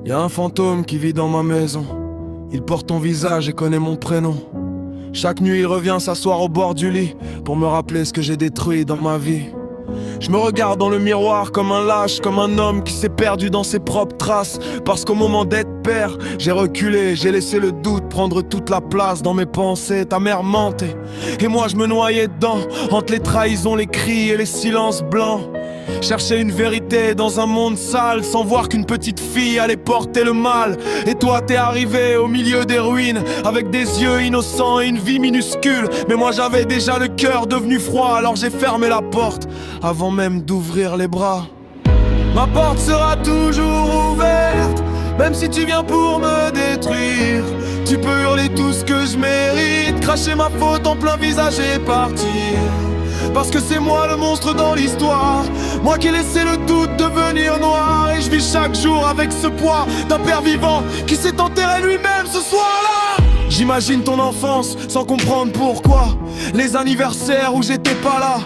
Y'a un fantôme qui vit dans ma maison. Il porte ton visage et connaît mon prénom. Chaque nuit il revient s'asseoir au bord du lit pour me rappeler ce que j'ai détruit dans ma vie. Je me regarde dans le miroir comme un lâche, comme un homme qui s'est perdu dans ses propres traces. Parce qu'au moment d'être père, j'ai reculé, j'ai laissé le doute prendre toute la place dans mes pensées. Ta mère mentait, et moi je me noyais dedans, entre les trahisons, les cris et les silences blancs. Chercher une vérité dans un monde sale, sans voir qu'une petite fille allait porter le mal. Et toi t'es arrivé au milieu des ruines, avec des yeux innocents et une vie minuscule. Mais moi j'avais déjà le cœur devenu froid, alors j'ai fermé la porte avant même d'ouvrir les bras. Ma porte sera toujours ouverte, même si tu viens pour me détruire. Tu peux hurler tout ce que je mérite, cracher ma faute en plein visage et partir. Parce que c'est moi le monstre dans l'histoire, moi qui ai laissé le doute devenir noir. Et je vis chaque jour avec ce poids d'un père vivant qui s'est enterré lui-même ce soir-là. J'imagine ton enfance sans comprendre pourquoi, les anniversaires où j'étais pas là,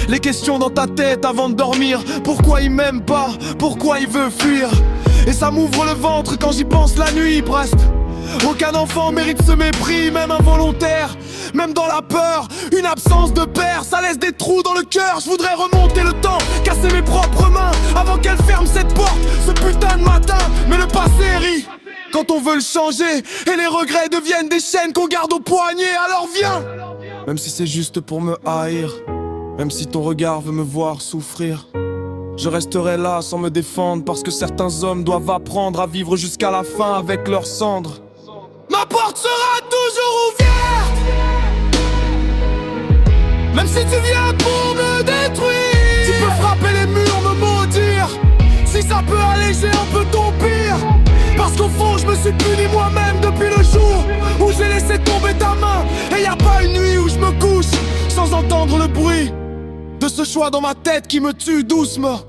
les questions dans ta tête avant de dormir. Pourquoi il m'aime pas, pourquoi il veut fuir. Et ça m'ouvre le ventre quand j'y pense la nuit presque. Aucun enfant mérite ce mépris, même involontaire. Même dans la peur, une absence de père, ça laisse des trous dans le cœur. Je voudrais remonter le temps, casser mes propres mains avant qu'elle ferme cette porte, ce putain de matin. Mais le passé rit quand on veut le changer, et les regrets deviennent des chaînes qu'on garde au poignet. Alors viens, même si c'est juste pour me haïr, même si ton regard veut me voir souffrir, je resterai là sans me défendre, parce que certains hommes doivent apprendre à vivre jusqu'à la fin avec leurs cendres. Ma porte sera toujours ouverte, même si tu viens pour me détruire. Tu peux frapper les murs, me maudire, si ça peut alléger un peu ton pire. Parce qu'au fond je me suis puni moi-même depuis le jour où j'ai laissé tomber ta main. Et y a pas une nuit où je me couche sans entendre le bruit de ce choix dans ma tête qui me tue doucement.